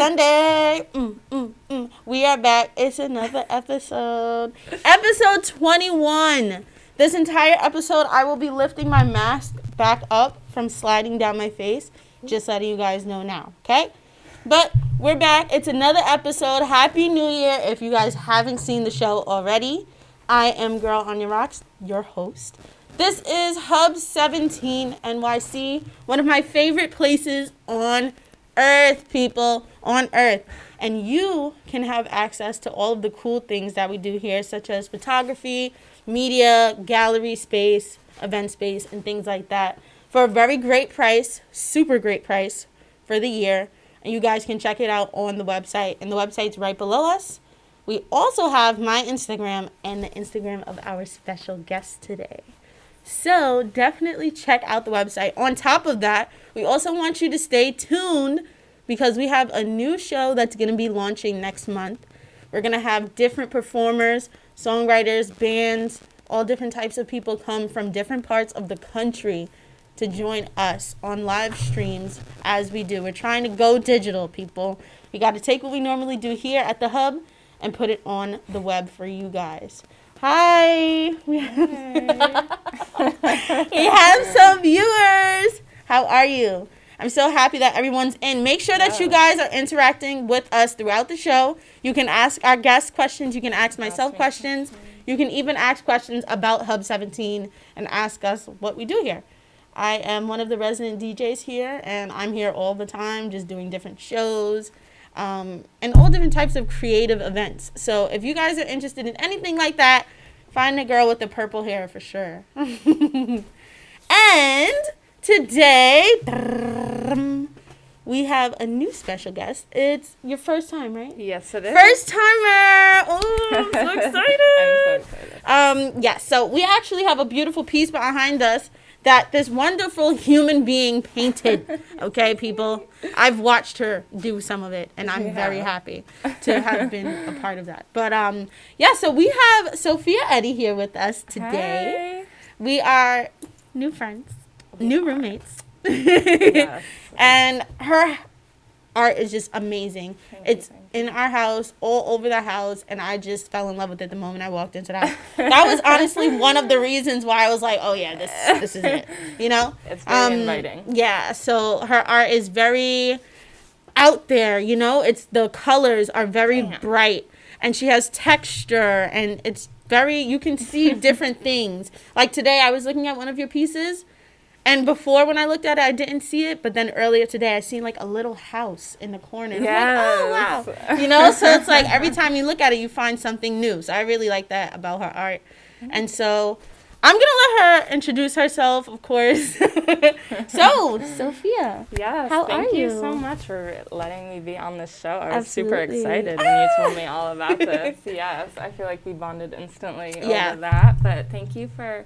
Sunday. We are back. It's another episode. Episode 21. This entire episode, I will be lifting my mask back up from sliding down my face. Just letting you guys know now, okay? But we're back. It's another episode. Happy New Year if you guys haven't seen the show already. I am Girl on Your Rocks, your host. This is Hub 17 NYC, one of my favorite places on Earth, people, on Earth. And you can have access to all of the cool things that we do here, such as photography, media, gallery space, event space, and things like that for a very great price, super great price for the year. And you guys can check it out on the website, and the website's right below us. We also have my Instagram and the Instagram of our special guest today. So definitely check out the website. On top of that, we also want you to stay tuned because we have a new show that's going to be launching next month. We're going to have different performers, songwriters, bands, all different types of people come from different parts of the country to join us on live streams as we do. We're trying to go digital, people. We got to take what we normally do here at the Hub and put it on the web for you guys. Hi. We have some viewers. How are you? I'm so happy that everyone's in. Make sure that you guys are interacting with us throughout the show. You can ask our guests questions. You can ask myself questions. You can even ask questions about Hub 17 and ask us what we do here. I am one of the resident DJs here, and I'm here all the time just doing different shows. And all different types of creative events. So if you guys are interested in anything like that, find the girl with the purple hair for sure. And today, we have a new special guest. It's your first time, right? Yes, it is. First timer! Oh, I'm so excited. I'm so excited. Yeah, so we actually have a beautiful piece behind us that this wonderful human being painted. Okay, people? I've watched her do some of it, and I'm very happy to have been a part of that. But, yeah, so we have Sofeia Eddy here with us today. Hey. We are new friends, new roommates. Yes. And her art is just amazing. Thank you. In our house, all over the house, and I just fell in love with it the moment I walked into the house. That was honestly one of the reasons why I was like, oh yeah, this is it, you know? It's very inviting. Yeah, so her art is very out there, you know? The colors are very bright, and she has texture, and it's you can see different things. Like today, I was looking at one of your pieces, and before, when I looked at it, I didn't see it. But then earlier today, I seen like a little house in the corner. And I'm like, oh, wow. You know, so it's like every time you look at it, you find something new. So I really like that about her art. And so I'm going to let her introduce herself, of course. So, Sofeia. Yes. How are Thank you? you so much for letting me be on this show. I was super excited when you told me all about this. Yes. I feel like we bonded instantly over that. But thank you for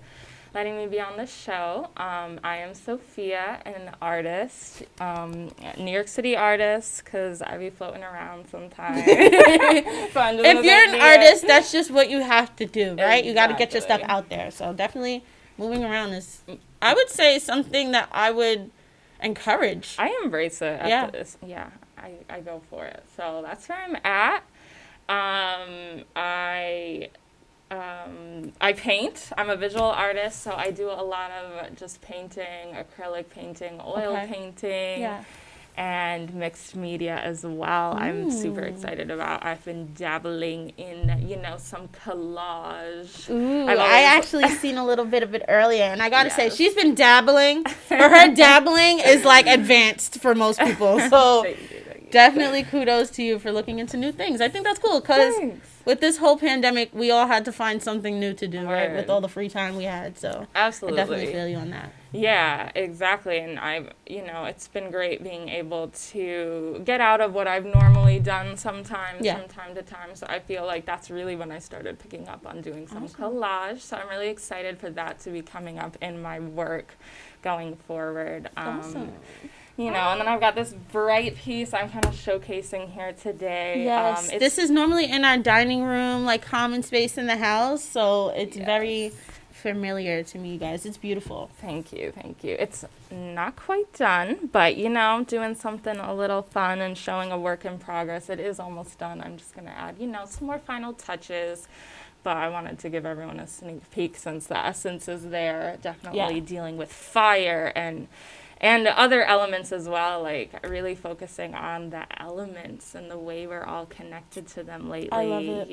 letting me be on the show. I am Sofeia, an artist, New York City artist, because I be floating around sometimes. So if you're an artist, that's just what you have to do, right? Exactly. You got to get your stuff out there. So definitely moving around is, I would say, something that I would encourage. I embrace it. I go for it. So that's where I'm at. I paint. I'm a visual artist, so I do a lot of just painting, acrylic painting, oil painting, and mixed media as well. Ooh. I'm super excited about. I've been dabbling in, some collage. Ooh, I actually seen a little bit of it earlier, and I gotta say, she's been dabbling. But her dabbling is like advanced for most people. So Thank you. Definitely kudos to you for looking into new things. I think that's cool because with this whole pandemic, we all had to find something new to do, right? With all the free time we had. So absolutely. I definitely feel you on that. Yeah, exactly. And it's been great being able to get out of what I've normally done sometimes from time to time. So I feel like that's really when I started picking up on doing some collage. So I'm really excited for that to be coming up in my work going forward. Awesome. And then I've got this bright piece I'm kind of showcasing here today. Yes, this is normally in our dining room, like common space in the house. So it's very familiar to me, you guys. It's beautiful. Thank you. It's not quite done, but I'm doing something a little fun and showing a work in progress. It is almost done. I'm just going to add, some more final touches. But I wanted to give everyone a sneak peek since the essence is there. Definitely dealing with fire and other elements as well, like really focusing on the elements and the way we're all connected to them lately. I love it.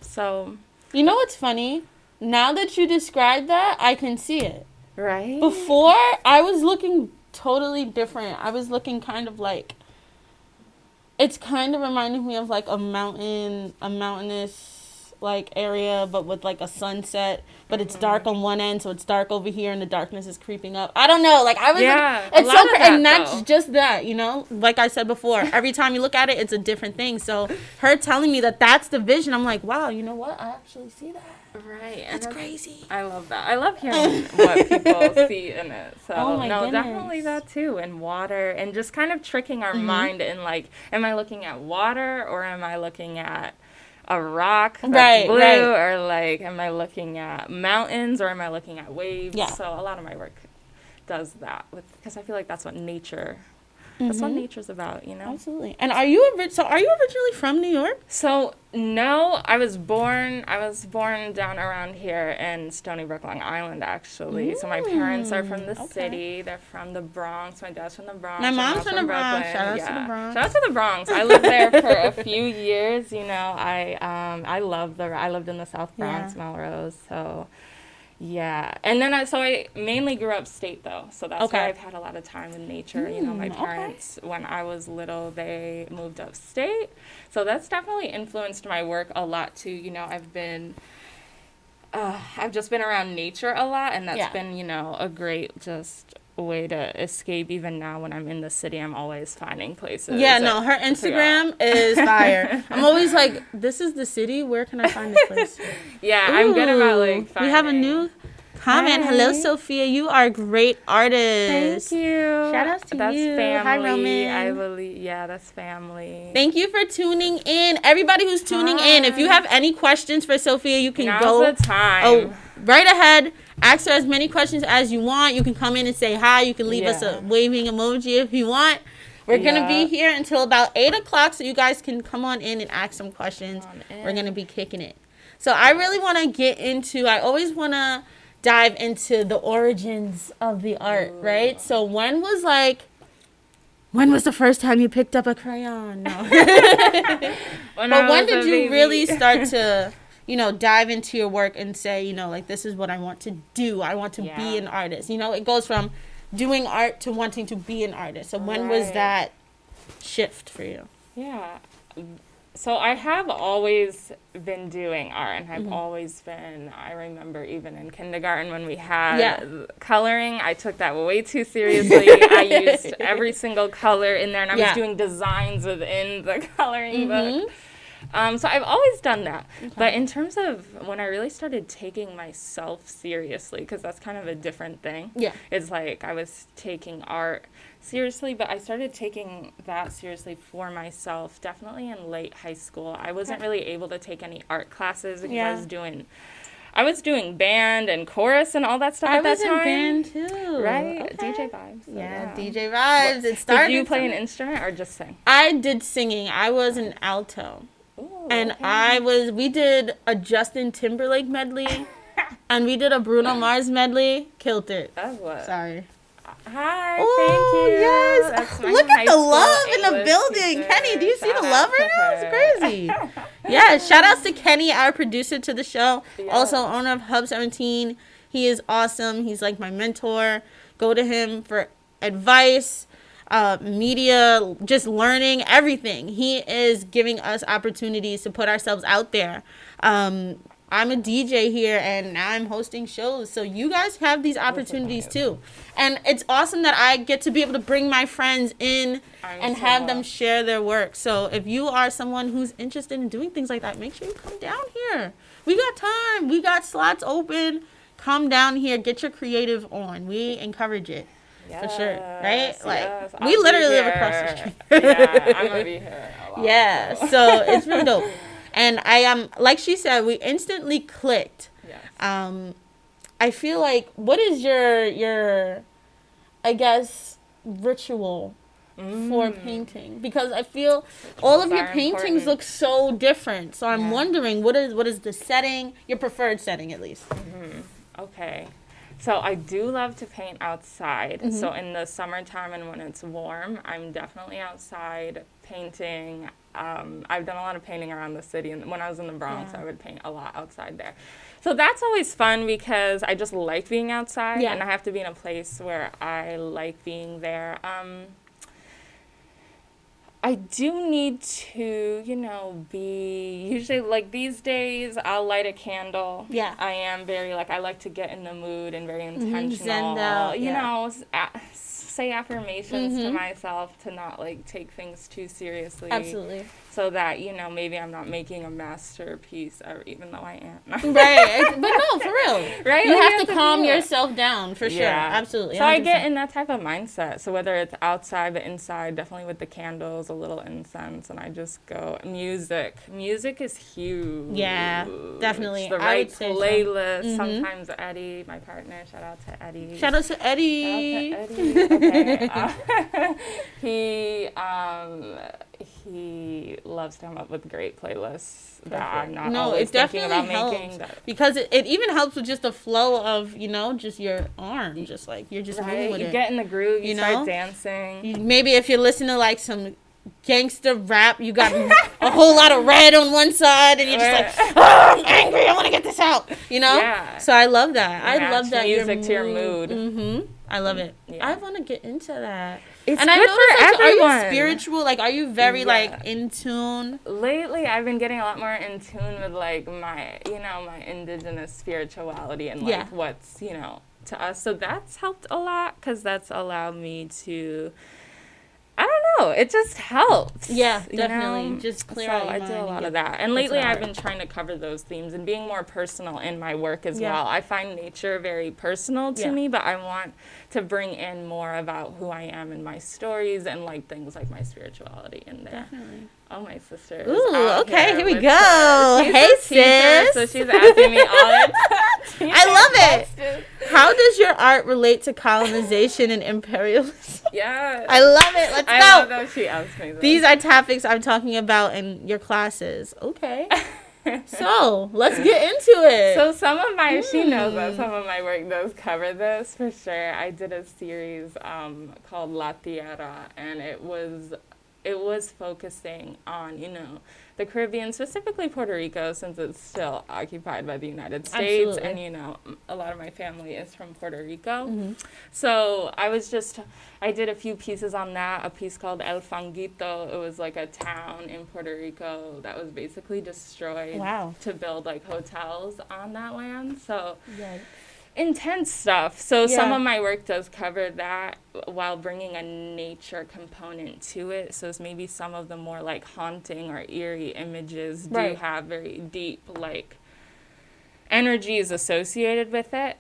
So. You know what's funny? Now that you described that, I can see it. Right. Before, I was looking totally different. I was looking kind of like, it's kind of reminding me of like a mountainous like area, but with like a sunset, but it's dark on one end, so it's dark over here and the darkness is creeping up. I don't know, like I was it's so and that's just that, like I said before, every time you look at it, it's a different thing. So her telling me that that's the vision, I'm like, wow, you know what, I actually see that. Right. That's crazy. I love that. I love hearing what people see in it. So goodness. Definitely that too. And water and just kind of tricking our mind in like, am I looking at water or am I looking at a rock that's blue, or like, am I looking at mountains or am I looking at waves? Yeah. So a lot of my work does that because I feel like that's what nature's about, Absolutely. And are you originally from New York? So no, I was born down around here in Stony Brook, Long Island, actually. So my parents are from the city. They're from the Bronx. My dad's from the Bronx. My mom's from the Bronx. Brooklyn. Shout out to the Bronx. Shout out to the Bronx. I lived there for a few years. I lived in the South Bronx, Melrose. So. Yeah, and then I mainly grew up state though, so that's why I've had a lot of time in nature. My parents, when I was little, they moved upstate, so that's definitely influenced my work a lot too. I've just been around nature a lot, and that's been a great just way to escape. Even now when I'm in the city, I'm always finding places. Yeah, no, her Instagram is fire. I'm always like, this is the city, where can I find this place? Yeah, I'm good about like finding. We have a new comment. Hi. Hello, Sofeia. You are a great artist. Thank you. Shout out to that's you. Family. Hi, Roman. I believe, that's family. Thank you for tuning in. Everybody who's tuning in, if you have any questions for Sofeia, you can Now's the time. Oh, right ahead. Ask her as many questions as you want. You can come in and say hi. You can leave us a waving emoji if you want. We're going to be here until about 8 o'clock, so you guys can come on in and ask some questions. We're going to be kicking it. So I really want to get into, I always want to dive into the origins of the art, right? So when was the first time you picked up a crayon? No. But when did you really start to, dive into your work and say, like, this is what I want to do. I want to be an artist. It goes from doing art to wanting to be an artist. So when was that shift for you? Yeah. So I have always been doing art, and I've always been, I remember even in kindergarten when we had coloring, I took that way too seriously. I used every single color in there, and I was doing designs within the coloring book. So I've always done that. Okay. But in terms of when I really started taking myself seriously, because that's kind of a different thing. Yeah. It's like I was taking art seriously, but I started taking that seriously for myself definitely in late high school. I wasn't really able to take any art classes because I was doing band and chorus and all that stuff at that time. I was in band too. Right? Okay. DJ vibes. So DJ vibes. It started. Did you play an instrument or just sing? I did singing. I was an alto. Ooh, and we did a Justin Timberlake medley and we did a Bruno Mars medley. Killed it. That's what? Sorry. Hi, thank you. Yes. Look at the love in the building. Teacher. Kenny, do you see the love right now? It's crazy. Yeah, shout outs to Kenny, our producer to the show. Yeah. Also owner of Hub 17. He is awesome. He's like my mentor. Go to him for advice, media, just learning, everything. He is giving us opportunities to put ourselves out there. I'm a DJ here, and now I'm hosting shows. So you guys have these opportunities too. And it's awesome that I get to be able to bring my friends in and have them share their work. So if you are someone who's interested in doing things like that, make sure you come down here. We got time. We got slots open. Come down here. Get your creative on. We encourage it. Yes, for sure. Right? Like, we literally live across the street. Yeah, I'm going to be here a lot. Yeah, so it's really dope. And I like she said, we instantly clicked. Yes. I feel like, what is your I guess, ritual for painting? Because I feel all of your paintings look so different. So I'm wondering, what is the setting, your preferred setting at least? Okay. So I do love to paint outside. So in the summertime and when it's warm, I'm definitely outside painting. I've done a lot of painting around the city, and when I was in the Bronx, I would paint a lot outside there. So that's always fun because I just like being outside, and I have to be in a place where I like being there. I do need to, be usually like these days I'll light a candle. Yeah. I am very I like to get in the mood and very intentional. Zen out, say affirmations to myself to not take things too seriously. Absolutely. So that, maybe I'm not making a masterpiece, or even though I am. Right. But no, for real. Right? You have to calm yourself down, for sure. Yeah. Absolutely. 100%. So I get in that type of mindset. So whether it's outside, but inside, definitely with the candles, a little incense, and I just go, music. Music is huge. Yeah, definitely. The right playlist. So. Sometimes Eddie, my partner, shout out to Eddie. Shout out to Eddie. Okay. He loves to come up with great playlists that I'm not always thinking about making. Because it even helps with just the flow of, just your arm. Just you're just moving with it. You get in the groove, you start dancing. Maybe if you're listening to some gangster rap, you got a whole lot of red on one side, and you're just I'm angry, I want to get this out. Yeah. So I love that. I love that music to your mood. I love it. Yeah. I want to get into that. It's and good for everyone. Are you spiritual? Are you very in tune? Lately, I've been getting a lot more in tune with my my indigenous spirituality and what's to us. So that's helped a lot because that's allowed me to. I don't know. It just helps. Yeah, definitely. Just clear out your mind. I do a lot of that. And lately I've been trying to cover those themes and being more personal in my work as well. I find nature very personal to me, but I want to bring in more about who I am and my stories and things like my spirituality in there. Definitely. Oh, my sister. Ooh, okay, here we go. Hey, sis. So she's asking me all the time. I love it. How does your art relate to colonization and imperialism? Yeah. I love it. Let's go. I love that she asked me this. These are topics I'm talking about in your classes. Okay. So, let's get into it. So she knows that some of my work does cover this, for sure. I did a series called La Tierra, and it was focusing on, the Caribbean, specifically Puerto Rico, since it's still occupied by the United States. Absolutely. And, a lot of my family is from Puerto Rico. So I did a few pieces on that, a piece called El Fanguito. It was a town in Puerto Rico that was basically destroyed to build hotels on that land. So intense stuff. So some of my work does cover that while bringing a nature component to it. So it's maybe some of the more haunting or eerie images do have very deep energies associated with it.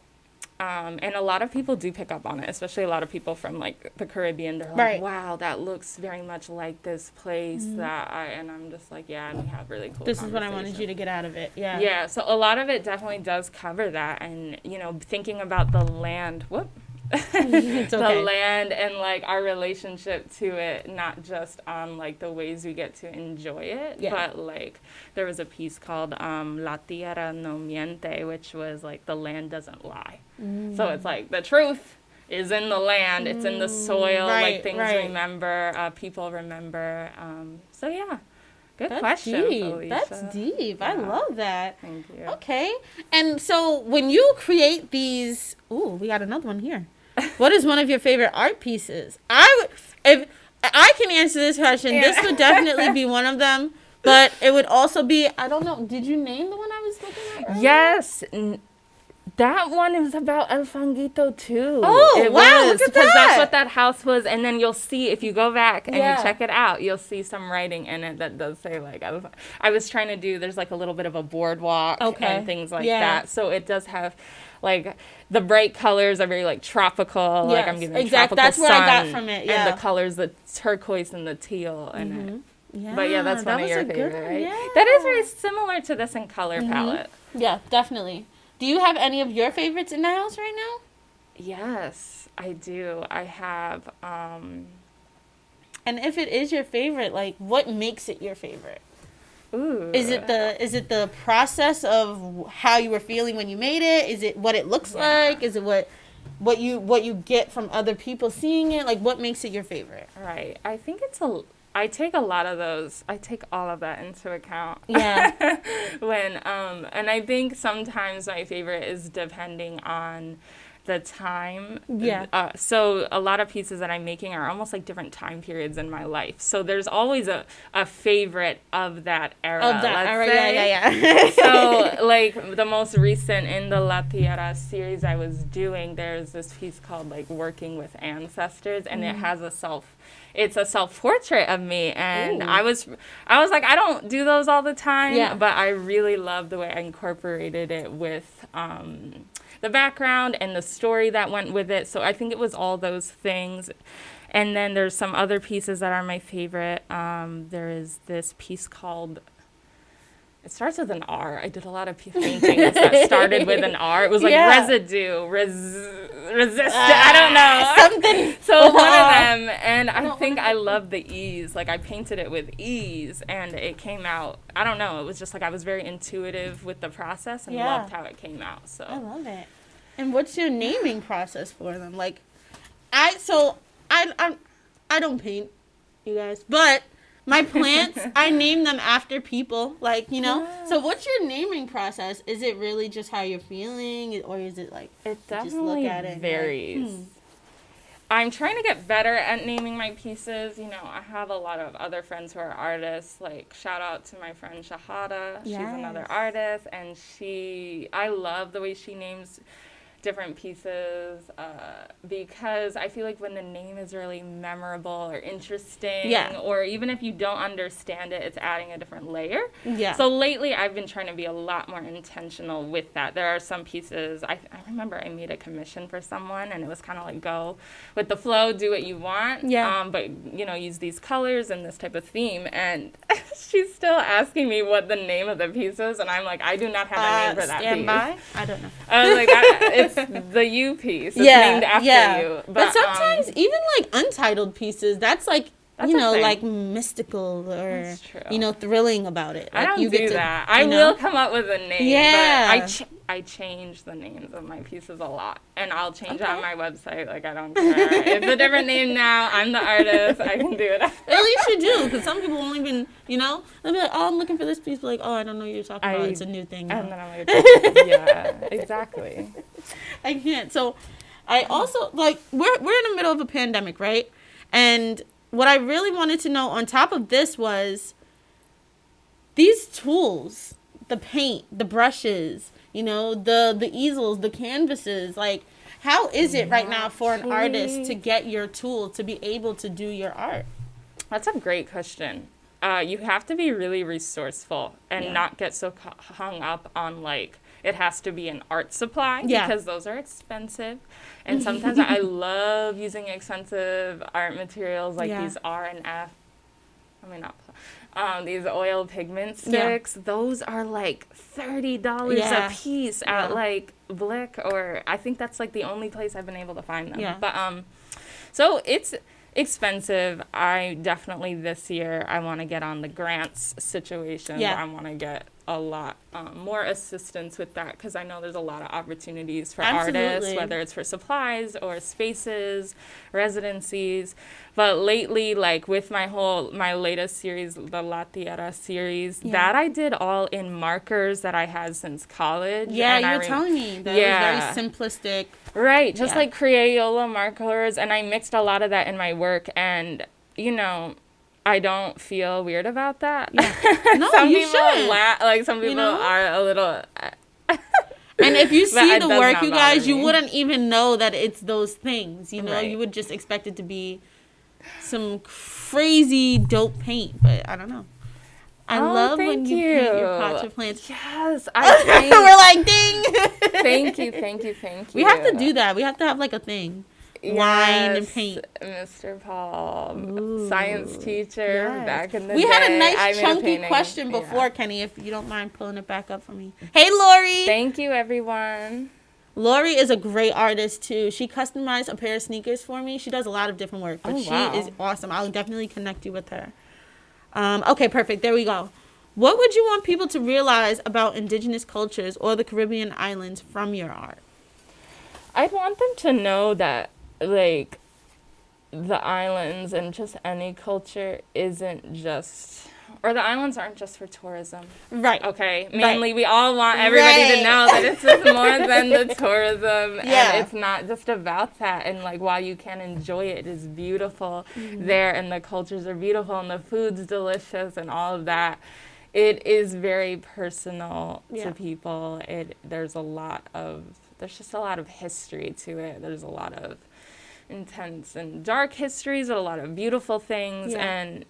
And a lot of people do pick up on it, especially a lot of people from the Caribbean. They're wow, that looks very much like this place and I'm just and we have really cool This is what I wanted you to get out of it. Yeah. Yeah. So a lot of it definitely does cover that. And, thinking about the land, It's okay. the land and our relationship to it, not just on the ways we get to enjoy it, but there was a piece called La Tierra no miente, which was the land doesn't lie. So it's the truth is in the land, it's in the soil, things remember, people remember. So yeah. Good question, deep. Felicia. That's deep. Yeah. I love that. Thank you. Okay. And so when you create these, we got another one here. What is one of your favorite art pieces? If I can answer this question, this would definitely be one of them. But it would also be, I don't know, did you name the one I was looking at earlier? Yes. That one is about El Fanguito, too. Oh, wow, look at that. Because that's what that house was. And then you'll see, if you go back and you check it out, you'll see some writing in it that does say, I was trying to do, there's a little bit of a boardwalk and things like that. So it does have, the bright colors are very, tropical. Yes, I'm giving tropical That's sun. That's what I got from it, And the colors, the turquoise and the teal in it. Yeah, but yeah, that's one of your favorite, right? Yeah. That is very similar to this in color palette. Yeah, definitely. Do you have any of your favorites in the house right now? Yes, I do. I have, And if it is your favorite, like, what makes it your favorite? ooh. Is it the process of how you were feeling when you made it? Is it what it looks like? Is it what you get from other people seeing it? Like, what makes it your favorite? Right. I think I take all of that into account. Yeah. And I think sometimes my favorite is depending on the time. Yeah. So a lot of pieces that I'm making are almost like different time periods in my life. So there's always a favorite of that era. Yeah. So like the most recent in the La Tierra series I was doing, there's this piece called like Working with Ancestors, and it has it's a self-portrait of me, and I was like, I don't do those all the time, but I really love the way I incorporated it with the background and the story that went with it. So I think it was all those things. And then there's some other pieces that are my favorite. There is this piece called, it starts with an R. I did a lot of paintings that started with an R. It was like residue, resist. I don't know. Something. So one of them, and I think I love the ease. Like I painted it with ease, and it came out. I don't know. It was just like I was very intuitive with the process and loved how it came out. So I love it. And what's your naming process for them? Like, I don't paint, you guys, but my plants, I name them after people, like, you know. So what's your naming process? Is it really just how you're feeling, or is it like it definitely just look at it varies? Like, I'm trying to get better at naming my pieces. You know, I have a lot of other friends who are artists. Like, shout out to my friend Shahada. She's another artist, and I love the way she names different pieces because I feel like when the name is really memorable or interesting, or even if you don't understand it, it's adding a different layer. So lately I've been trying to be a lot more intentional with that. There are some pieces, I remember I made a commission for someone, and it was kind of like, go with the flow, do what you want, but you know, use these colors and this type of theme. And she's still asking me what the name of the piece is, and I'm like, I do not have a name for that stand piece. By? I don't know. I was like, it's the you piece. It's named after you. But sometimes even like untitled pieces, that's like, you know, like mystical or, you know, thrilling about it. Like, I don't you do that. I will come up with a name, but I change the names of my pieces a lot, and I'll change it on my website. Like, I don't care. It's a different name now. I'm the artist. I can do it. At least you do, because some people won't even, you know, they'll be like, oh, I'm looking for this piece. But like, oh, I don't know what you're talking about. It's a new thing now. And then I'm like, yeah, exactly. I can't. So I also, like, we're in the middle of a pandemic, right? And what I really wanted to know on top of this was these tools, the paint, the brushes, you know, the easels, the canvases, like, how is it right now for an artist to get your tool to be able to do your art? That's a great question. You have to be really resourceful and not get so hung up on, like, it has to be an art supply because those are expensive. And sometimes I love using expensive art materials like these R&F. I mean, not these oil pigment sticks. Those are like $30 a piece at like Blick, or I think that's like the only place I've been able to find them. But so it's expensive. I definitely this year I want to get on the grants situation. I want to get a lot more assistance with that, because I know there's a lot of opportunities for artists, whether it's for supplies or spaces, residencies. But lately, like with my latest series, the La Tierra series, that I did all in markers that I had since college. Yeah, you were telling me that it was very simplistic. Right, just like Crayola markers, and I mixed a lot of that in my work, and you know, I don't feel weird about that. No, some you people like some people are a little. And if you see the work, you guys, you wouldn't even know that it's those things. You know, you would just expect it to be some crazy dope paint, but I don't know. I love when you paint your pots or plants. Yes, we're like, ding. Thank you. We have to do that. We have to have like a thing. wine and paint. Mr. Paul, Ooh, science teacher back in the day. We had a nice chunky question before, Kenny, if you don't mind pulling it back up for me. Hey, Lori. Thank you, everyone. Lori is a great artist, too. She customized a pair of sneakers for me. She does a lot of different work, but she is awesome. I'll definitely connect you with her. Okay, perfect. There we go. What would you want people to realize about indigenous cultures or the Caribbean islands from your art? I'd want them to know that, like, the islands and just any culture isn't just, or the islands aren't just for tourism. Right. Okay. Mainly, we all want everybody to know that it's just more than the tourism. Yeah. And it's not just about that. And, like, while you can enjoy it, it is beautiful there, and the cultures are beautiful, and the food's delicious, and all of that. It is very personal to people. There's just a lot of history to it. There's a lot of intense and dark histories, but a lot of beautiful things. Yeah. And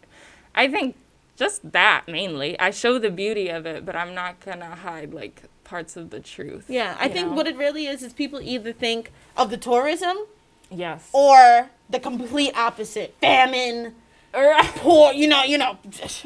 I think just that mainly. I show the beauty of it, but I'm not going to hide, like, parts of the truth. Yeah, I think what it really is people either think of the tourism. Yes. Or the complete opposite. Famine. Poor, you know,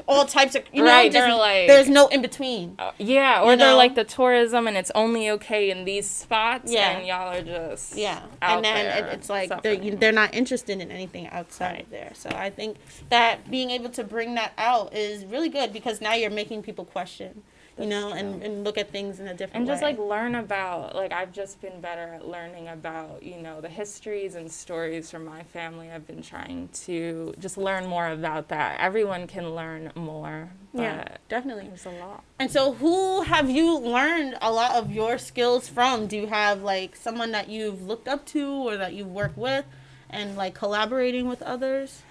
all types of, right, they're like, there's no in between. Yeah, or they're like the tourism and it's only okay in these spots, and y'all are just out and then there it's like they're not interested in anything outside of there. So I think that being able to bring that out is really good because now you're making people question. And look at things in a different way. And just, like, learn about, like, I've just been better at learning about, the histories and stories from my family. I've been trying to just learn more about that. Everyone can learn more. But definitely. There's a lot. And so who have you learned a lot of your skills from? Do you have, like, someone that you've looked up to or that you've worked with and, like, collaborating with others?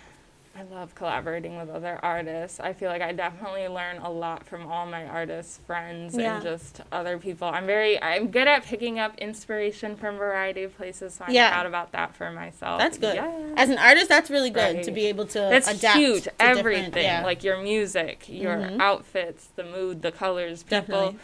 I love collaborating with other artists. I feel like I definitely learn a lot from all my artist friends and just other people. I'm good at picking up inspiration from a variety of places, so I'm proud about that for myself. That's good. Yeah. As an artist, that's really good to be able to adapt. That's huge. To everything, like your music, your outfits, the mood, the colors, people.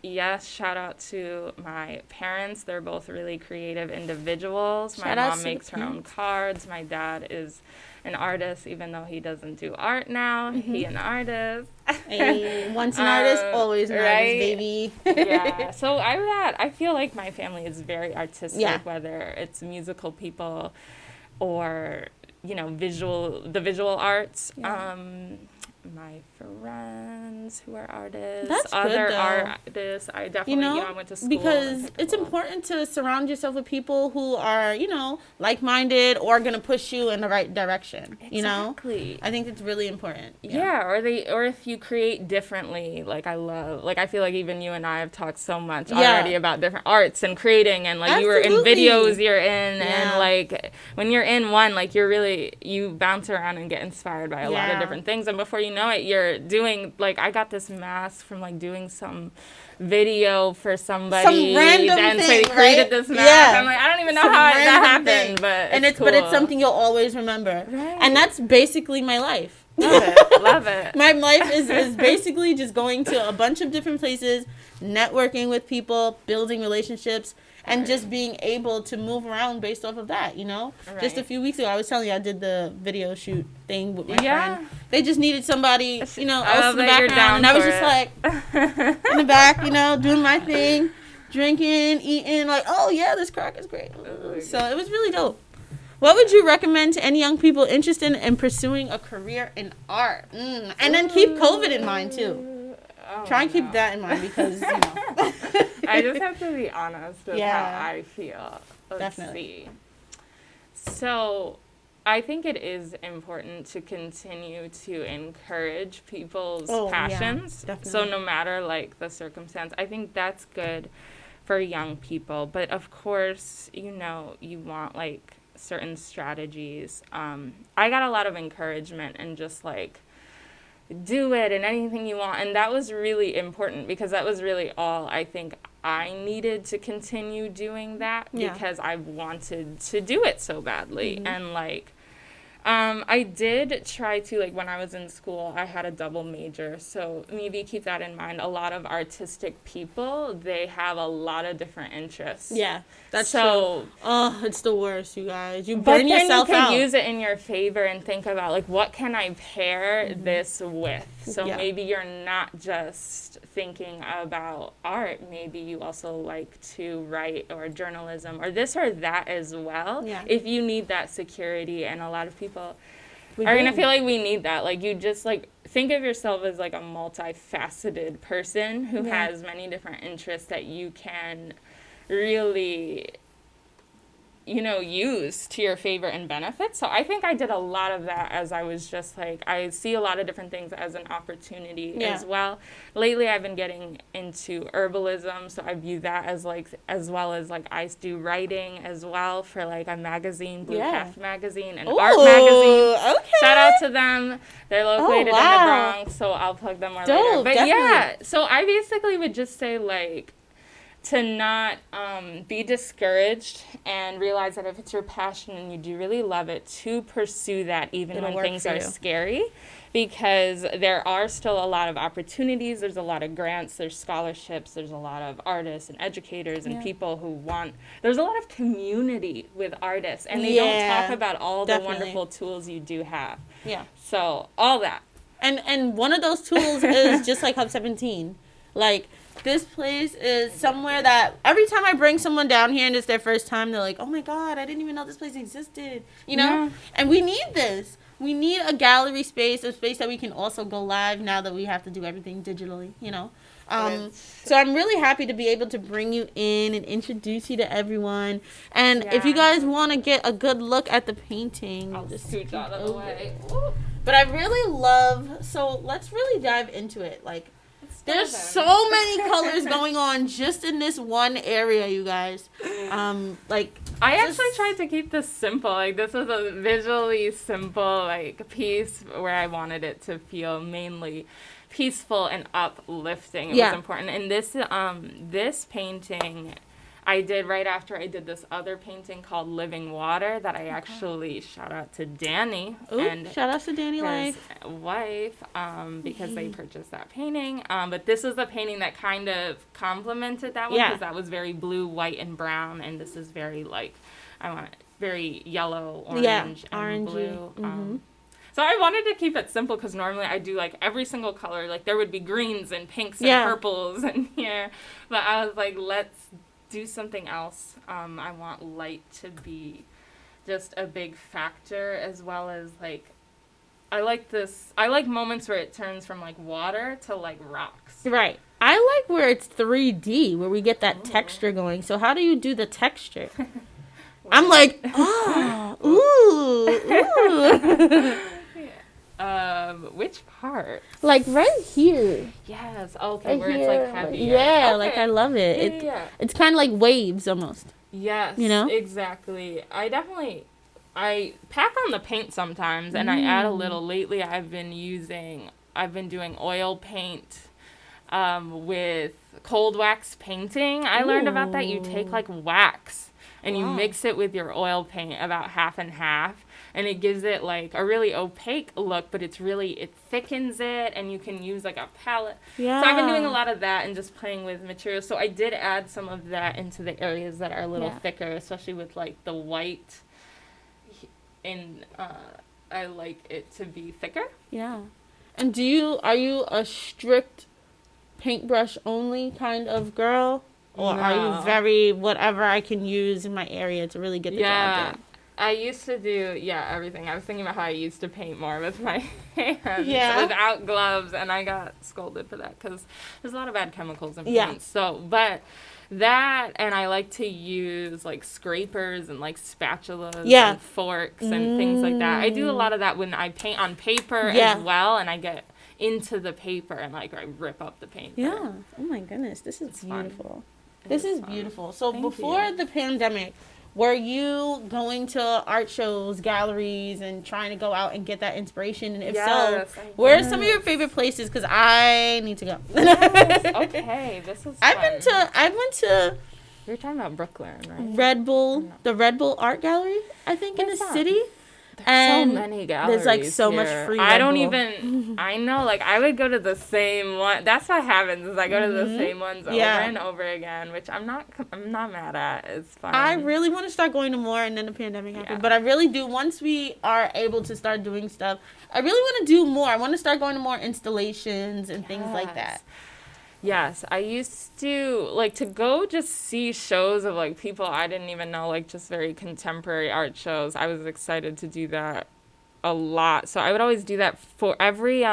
Yes, shout out to my parents. They're both really creative individuals. My mom makes her own cards. My dad is an artist, even though he doesn't do art now. He an artist. Once an artist, always an artist, baby. Yeah. So I feel like my family is very artistic, whether it's musical people or, the visual arts. My friends who are artists, artists. I definitely, I went to school. Because it's important to surround yourself with people who are, like-minded or going to push you in the right direction. Exactly. I think it's really important. Yeah, or if you create differently, I feel like even you and I have talked so much already about different arts and creating, and like you were in videos you're in, and like when you're in one, like you bounce around and get inspired by a lot of different things, and before you know it, you're doing, like, I got this mask from, like, doing some video for somebody. Some random thing, so they created this mask. Yeah. I'm like, I don't even know how that happened, but it's cool. But it's something you'll always remember. Right. And that's basically my life. Love it. My life is basically just going to a bunch of different places, networking with people, building relationships, and just being able to move around based off of that, Right. Just a few weeks ago, I was telling you I did the video shoot thing with my friend. They just needed somebody, else in the background. And I was just like, in the back, doing my thing, drinking, eating, like, oh, yeah, this crack is great. So it was really dope. What would you recommend to any young people interested in pursuing a career in art? And then keep COVID in mind, too. Try and keep that in mind because, I just have to be honest with how I feel. Let's see. So I think it is important to continue to encourage people's passions. Yeah, so no matter, like, the circumstance, I think that's good for young people. But, of course, you want, like, certain strategies. I got a lot of encouragement and just, like, do it and anything you want, and that was really important because that was really all I think I needed to continue doing that because I wanted to do it so badly. And like I did try to, like, when I was in school, I had a double major. So maybe keep that in mind. A lot of artistic people, they have a lot of different interests. Yeah, that's true. Oh, it's the worst, you guys. You burn yourself out. But then you could use it in your favor and think about, like, what can I pair this with? So maybe you're not just thinking about art. Maybe you also like to write or journalism or this or that as well. Yeah. If you need that security, and a lot of people are going to feel like we need that. Like, you just, like, think of yourself as, like, a multifaceted person who has many different interests that you can really, you know, use to your favor and benefit. So I think I did a lot of that as I was just, like, I see a lot of different things as an opportunity as well. Lately, I've been getting into herbalism, so I view that as, like, as well as, like, I do writing as well for, like, a magazine, Blue Craft magazine, and art magazine. Okay. Shout out to them. They're located in the Bronx, so I'll plug them more later. But definitely. So I basically would just say, like, to not be discouraged and realize that if it's your passion and you do really love it, to pursue that even when things are scary, because there are still a lot of opportunities. There's a lot of grants, there's scholarships, there's a lot of artists and educators and people who there's a lot of community with artists, and they don't talk about all the wonderful tools you do have. Yeah. So all that. And one of those tools is just like Hub 17. Like, this place is somewhere that every time I bring someone down here and it's their first time, they're like, oh my God, I didn't even know this place existed, you know? Yeah. And we need this. We need a gallery space, a space that we can also go live now that we have to do everything digitally, you know? So I'm really happy to be able to bring you in and introduce you to everyone. And if you guys want to get a good look at the painting, I'll just scoot out of the way. But I really love, so let's really dive into it. Like, there's so many colors going on just in this one area, you guys. Like, I actually tried to keep this simple. Like, this was a visually simple, like, piece where I wanted it to feel mainly peaceful and uplifting. It was important. And this painting I did right after I did this other painting called Living Water that I actually shout out to Danny. And shout out to Danny his wife because they purchased that painting. But this is a painting that kind of complemented that one because that was very blue, white, and brown, and this is very, like, I want it very yellow, orange, and blue. So I wanted to keep it simple because normally I do, like, every single color. Like, there would be greens and pinks and purples in here. But I was like, let's do something else. I want light to be just a big factor, as well as, like, I like moments where it turns from, like, water to, like, rocks. Right. I like where it's 3D, where we get that texture going. So how do you do the texture? I'm like, which part? Like right here. Yes. Okay. Right where here. It's like heavy. Yeah. Okay. Like I love it. It's kind of like waves almost. Yes. You know. Exactly. I pack on the paint sometimes, and I add a little. Lately, I've been doing oil paint, with cold wax painting. I learned about that. You take, like, wax and you mix it with your oil paint about half and half. And it gives it, like, a really opaque look, but it thickens it, and you can use, like, a palette. Yeah. So I've been doing a lot of that and just playing with materials. So I did add some of that into the areas that are a little thicker, especially with, like, the white. And I like it to be thicker. Yeah. And are you a strict paintbrush only kind of girl? Or are you very whatever I can use in my area to really get the job done? I used to do, everything. I was thinking about how I used to paint more with my hands without gloves, and I got scolded for that because there's a lot of bad chemicals in paint. Yeah. So, but that, and I like to use, like, scrapers and, like, spatulas and forks and things like that. I do a lot of that when I paint on paper as well, and I get into the paper and, like, I rip up the paper. Yeah. Oh, my goodness. This is beautiful. This is beautiful. So before the pandemic, were you going to art shows, galleries, and trying to go out and get that inspiration? And if so, where are some of your favorite places? Because I need to go. Okay, this is fun. I went to. You're talking about Brooklyn, right? Red Bull, the Red Bull Art Gallery, I think, in the city. And so many galleries. There's like so much free. I don't even. I know. Like I would go to the same one. That's what happens. Is I go to the same ones over and over again, which I'm not mad at. It's fun. I really want to start going to more, and then the pandemic happened. But I really do. Once we are able to start doing stuff, I really want to do more. I want to start going to more installations and things like that. Yes, I used to like to go just see shows of like people I didn't even know, like just very contemporary art shows. I was excited to do that a lot. So I would always do that for every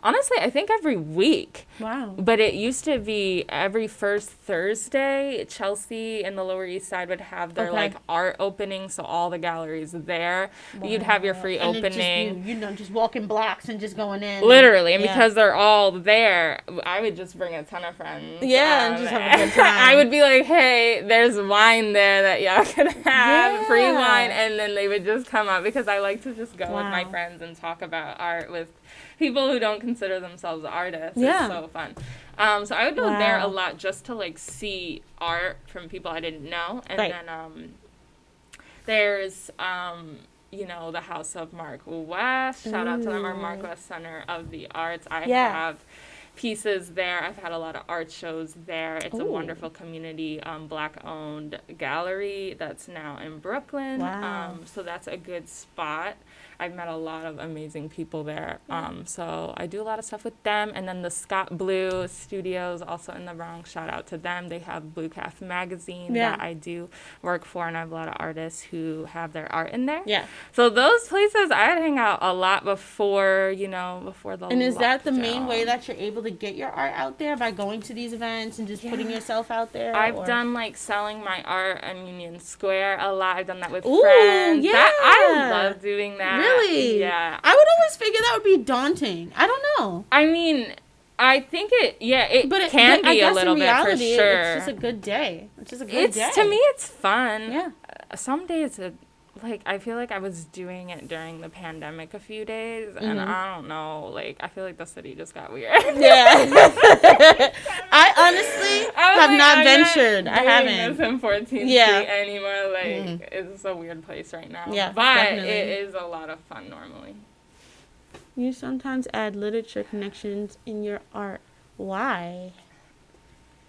honestly, I think every week. Wow. But it used to be every first Thursday, Chelsea and the Lower East Side would have their like art opening, so all the galleries there. Wow. You'd have your free opening. Just walking blocks and just going in. Literally, and because they're all there, I would just bring a ton of friends. Yeah, and just have a good time. I would be like, hey, there's wine there that y'all could have, free wine, and then they would just come up because I like to just go with my friends and talk about art with people who don't consider themselves artists. Yeah. It's so fun. So I would go there a lot just to like see art from people I didn't know. And then there's the House of Mark West. Shout out to them, or Mark West Center of the Arts. I have pieces there. I've had a lot of art shows there. It's a wonderful community Black-owned gallery that's now in Brooklyn. Wow. So that's a good spot. I've met a lot of amazing people there. So I do a lot of stuff with them. And then the Scott Blue Studios, also in the Bronx, shout out to them. They have Blue Calf magazine that I do work for, and I have a lot of artists who have their art in there. Yeah. So those places, I'd hang out a lot before the And is that the main way that you're able to get your art out there, by going to these events and just putting yourself out there? I've done like selling my art on Union Square a lot. I've done that with friends. Yeah. I love doing that. Really? Yeah. I would always figure that would be daunting. I don't know. I mean, I think it can be a little bit for sure. It's just a good day. It's just a good day. To me, it's fun. Yeah. Some days I feel like I was doing it during the pandemic a few days, and I don't know, I feel like the city just got weird. Yeah. I honestly have not ventured. I haven't. This in 14th Street anymore. It's a weird place right now. Yeah, but definitely. It is a lot of fun normally. You sometimes add literature connections in your art. Why?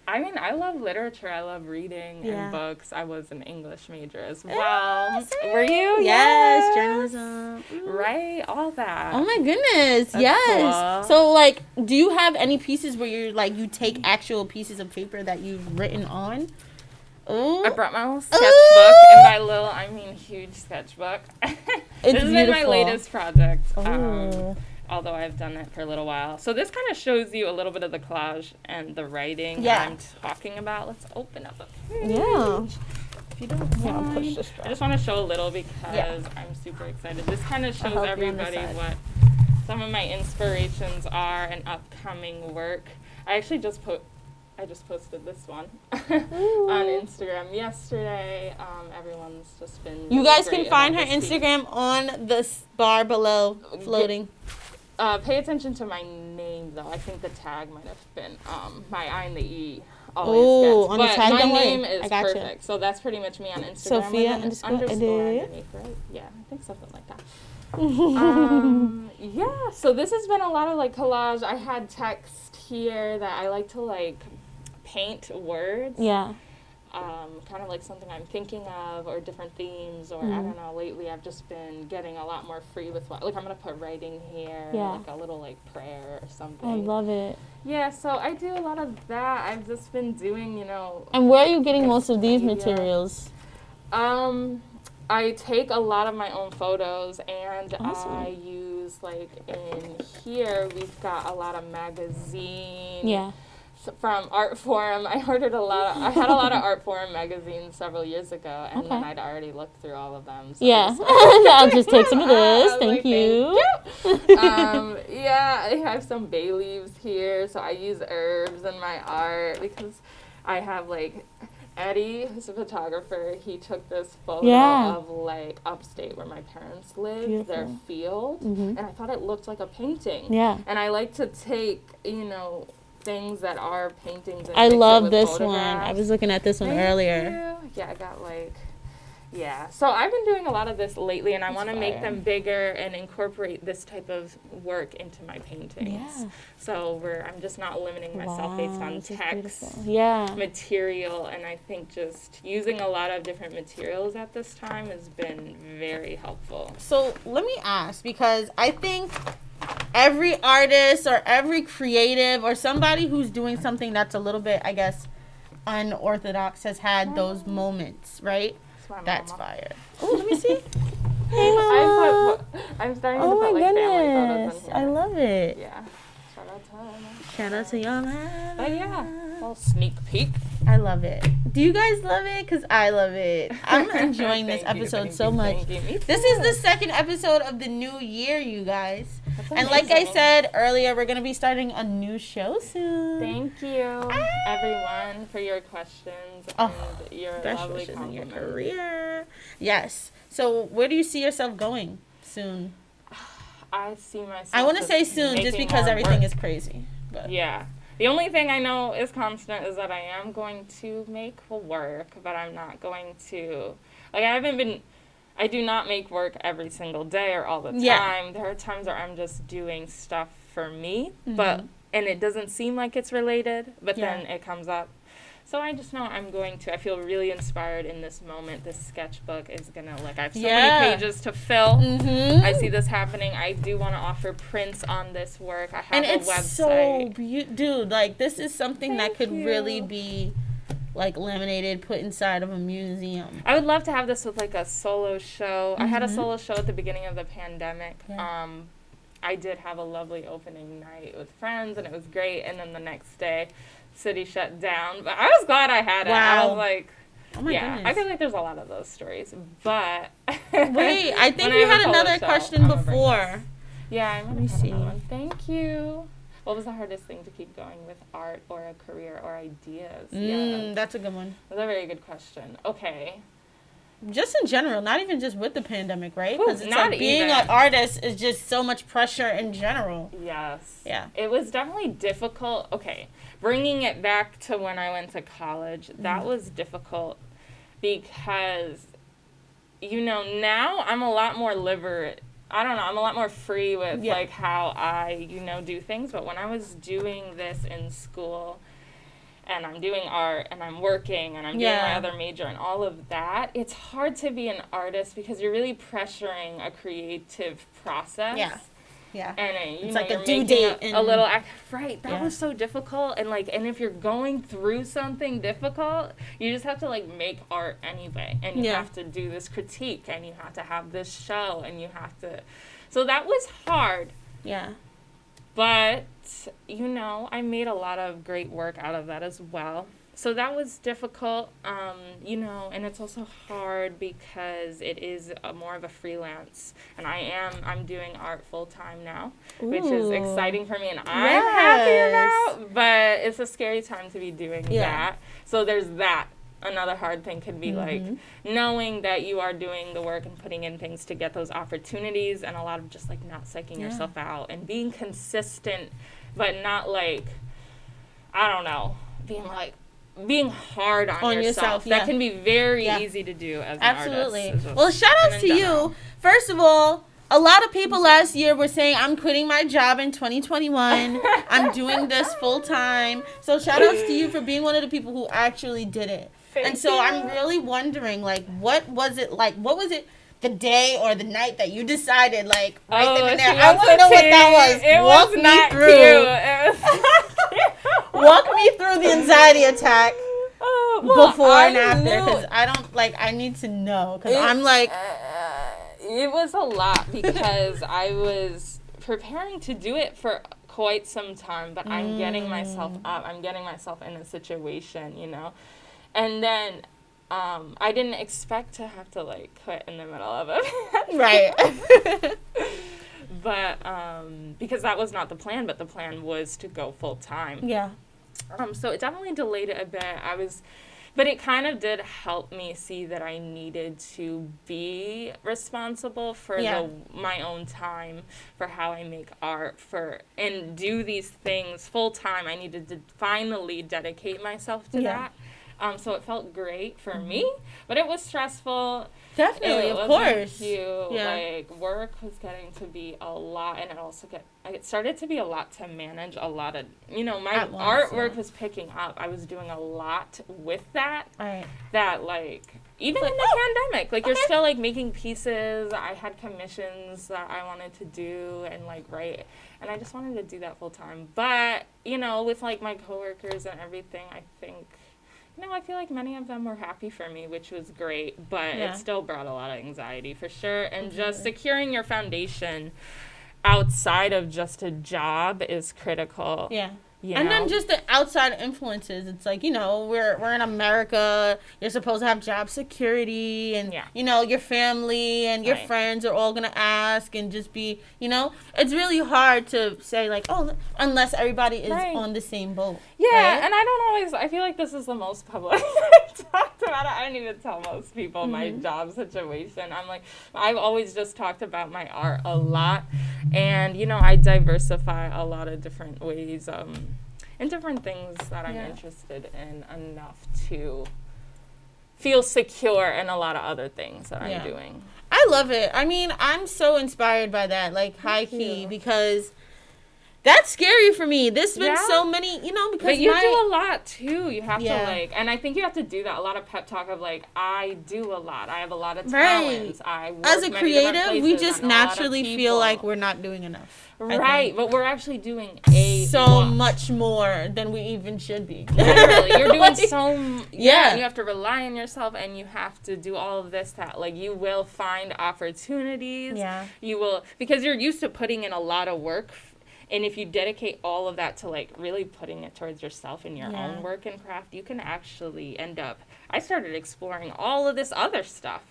I mean, I love literature. I love reading and books. I was an English major as well. Were you? Yes, journalism. Right, all that. Oh my goodness, yes. Cool. So, do you have any pieces where you're you take actual pieces of paper that you've written on? Ooh. I brought my little sketchbook, and by little, I mean huge sketchbook. This has been my latest project. Although I've done it for a little while. So this kind of shows you a little bit of the collage and the writing that I'm talking about. Let's open up a page. Yeah. If you don't mind. I'll push this I just want to show a little because I'm super excited. This kind of shows everybody what some of my inspirations are and upcoming work. I actually just posted this one on Instagram yesterday. Everyone's just been You guys can find her Instagram on the bar below, floating. Pay attention to my name, though. I think the tag might have been my I and the E always gets. On the tag, my name is perfect. You. So that's pretty much me on Instagram. Sofeia _ underneath, right? Yeah, I think something like that. Yeah, so this has been a lot of collage. I had text here that I like to paint words. Yeah. Kind of something I'm thinking of, or different themes, or I don't know, lately I've just been getting a lot more free with I'm going to put writing here, a little prayer or something. I love it. Yeah, so I do a lot of that. I've just been doing, And where are you getting most of these materials? I take a lot of my own photos, and I use, in here, we've got a lot of magazine. Yeah. From Art Forum. I had a lot of Art Forum magazines several years ago, and then I'd already looked through all of them. So I'll just take some of this. Thank you. I have some bay leaves here, so I use herbs in my art because I have Eddie, who's a photographer. He took this photo of upstate where my parents live, their field, and I thought it looked like a painting. Yeah, and I like to take things that are paintings. And I love this one. I was looking at this one earlier. Yeah, I got Yeah. So I've been doing a lot of this lately, and I want to make fire. them bigger and incorporate this type of work into my paintings. Yeah. So I'm just not limiting myself based on which is text, beautiful. Yeah. material, and I think just using a lot of different materials at this time has been very helpful. So let me ask, because I think every artist or every creative or somebody who's doing something that's a little bit, I guess, unorthodox has had those moments, right? That's fire. Oh, let me see. Hey, Mama. I'm starting Oh to my put like family goodness. photos in here. I love it. Yeah. Shout out to Mama. Shout out to your mama. But yeah, a little sneak peek. I love it. Do you guys love it? Because I love it. I'm enjoying this episode so much. This is the second episode of the new year, you guys. And like I said earlier, we're going to be starting a new show soon. Thank you, everyone, for your questions and your lovely in compliments. your career. Yes. So where do you see yourself going soon? I see myself. I want to say soon just because everything is crazy. But. Yeah. The only thing I know is constant is that I am going to make work, but I'm not going to, like, I do not make work every single day or all the time. Yeah. There are times where I'm just doing stuff for me, and it doesn't seem like it's related, but then it comes up. So I just know I feel really inspired in this moment. This sketchbook is I have so many pages to fill. I see this happening. I do want to offer prints on this work. I have a website. So dude, like, this is something that could really be, like, laminated, put inside of a museum. I would love to have this with, like, a solo show. I had a solo show at the beginning of the pandemic. Yeah. I did have a lovely opening night with friends, and it was great. And then the next day, city shut down, but I was glad I had it. I was like, oh my goodness. I feel like there's a lot of those stories, but wait, I think we had another question before. Yeah, let me see. Thank you. What was the hardest thing to keep going with art or a career or ideas? That's a good one. That's a very good question. Okay. Just in general, not even just with the pandemic, right? Because it's like being an artist is just so much pressure in general. Yes. Yeah. It was definitely difficult. Okay. Bringing it back to when I went to college, that was difficult because, now I'm a lot more liberate. I don't know, I'm a lot more free with, like, how I, do things. But when I was doing this in school, and I'm doing art, and I'm working, and I'm doing my other major, and all of that, it's hard to be an artist because you're really pressuring a creative process. Yeah. Yeah. And it's like a due date. A little act. Right. That was so difficult. And, like, and if you're going through something difficult, you just have to, like, make art anyway. And you have to do this critique, and you have to have this show, and you have to. So that was hard. Yeah. But, I made a lot of great work out of that as well. So that was difficult, and it's also hard because it is more of a freelance. And I'm doing art full-time now, which is exciting for me and I'm happy about. But it's a scary time to be doing that. So there's that. Another hard thing could be, like, knowing that you are doing the work and putting in things to get those opportunities, and a lot of just, like, not psyching yourself out and being consistent, but not, like, I don't know, being hard on yourself. That can be very easy to do as an artist. Well, shout outs to you. First of all, a lot of people last year were saying, I'm quitting my job in 2021. I'm doing this full time. So shout outs to you for being one of the people who actually did it. And so I'm really wondering, like, what was it like? What was it the day or the night that you decided, like, right then and there? I want to know what that was. Walk me through. Walk me through the anxiety attack before and after, because I don't, like, I need to know, because I'm like. It was a lot because I was preparing to do it for quite some time, but I'm getting myself up. I'm getting myself in a situation, And then I didn't expect to have to, like, quit in the middle of it. Right. But because that was not the plan, but the plan was to go full time. Yeah. So it definitely delayed it a bit. But it kind of did help me see that I needed to be responsible for my own time, for how I make art, and do these things full time. I needed to finally dedicate myself to that. So it felt great for me, but it was stressful. Definitely, of course. Like, work was getting to be a lot, and it started to be a lot to manage a lot of, my artwork was picking up. I was doing a lot with that. Right. That, like, even in the pandemic, like, you're still, like, making pieces. I had commissions that I wanted to do and, like, write, and I just wanted to do that full time. But, with, like, my coworkers and everything, I think, I feel like many of them were happy for me, which was great, but it still brought a lot of anxiety for sure. And just securing your foundation outside of just a job is critical. Yeah. And then just the outside influences. It's like, we're in America. You're supposed to have job security and, your family and your friends are all going to ask and just be, it's really hard to say like, unless everybody is on the same boat. Yeah. Right? And I feel like this is the most public I've talked about it. I don't even tell most people my job situation. I'm like, I've always just talked about my art a lot. And, I diversify a lot of different ways, and different things that I'm interested in enough to feel secure in a lot of other things that I'm doing. I love it. I mean, I'm so inspired by that, like high key, because that's scary for me. There's been so many, because but you do a lot too. You have to and I think you have to do that. A lot of pep talk of like, I do a lot. I have a lot of talents. I work as a creative, we just naturally feel like we're not doing enough. Right, but we're actually doing much more than we even should be. Literally, you're doing you have to rely on yourself, and you have to do all of this that, like, you will find opportunities. Yeah. You will, because you're used to putting in a lot of work, and if you dedicate all of that to, like, really putting it towards yourself and your own work and craft, you can actually end up, I started exploring all of this other stuff.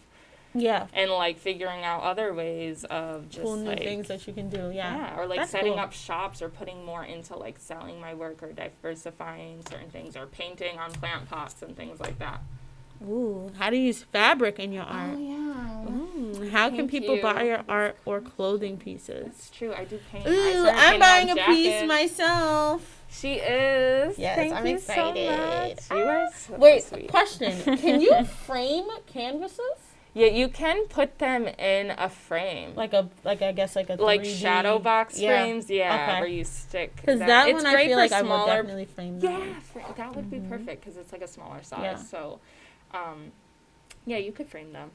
Yeah. And, like, figuring out other ways of just, cool new things that you can do, Yeah, or, like, that's setting up shops or putting more into, like, selling my work or diversifying certain things or painting on plant pots and things like that. Ooh, how to use fabric in your art. Oh, yeah. How can people buy your art or clothing pieces? That's true. I do paint. Ooh, I'm buying a piece myself. She is. Yes, I'm excited. So you are so sweet. Question. Can you frame canvases? Yeah, you can put them in a frame. Like a 3D. Shadow box frames, where you stick. Because that one I feel like I would definitely frame that. Yeah, that would be perfect because it's like a smaller size. Yeah. So, you could frame them.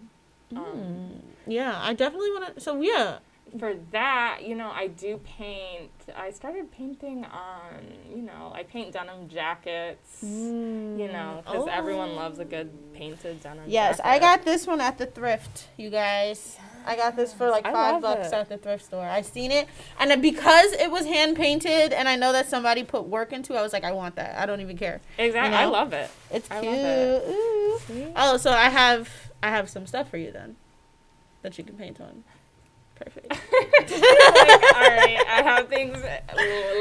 Yeah, I definitely want to. So, yeah. For that, I do paint. I started painting on, I paint denim jackets, because everyone loves a good painted denim jacket. Yes, I got this one at the thrift, you guys. I got this for like $5 at the thrift store. I seen it, and because it was hand painted, and I know that somebody put work into it, I was like, I want that. I don't even care. Exactly, I love it. It's cute. Ooh. Oh, so I have some stuff for you then, that you can paint on. Perfect. All right, I have things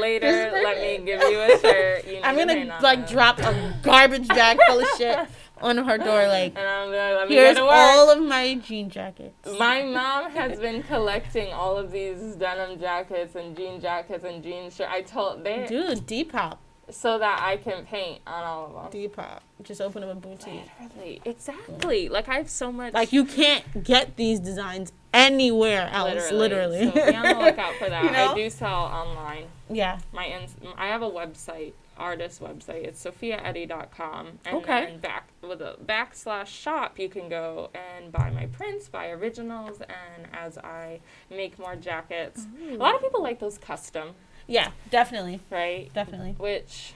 later. Let me give you a shirt. I'm gonna drop a garbage bag full of shit on her door. Like, and I'm gonna here's all of my jean jackets. My mom has been collecting all of these denim jackets and jean shirts. I told dude, Depop. So that I can paint on all of them. Depop. Just open up a boutique. Literally. Exactly. Like, I have so much. Like, you can't get these designs anywhere else. Literally. So be on the lookout for that. I do sell online. Yeah. I have a website, artist website. It's sofeiaeddy.com. And then with a /shop, you can go and buy my prints, buy originals, and as I make more jackets. Ooh. A lot of people like those custom. Yeah, definitely. Right? Definitely. Which,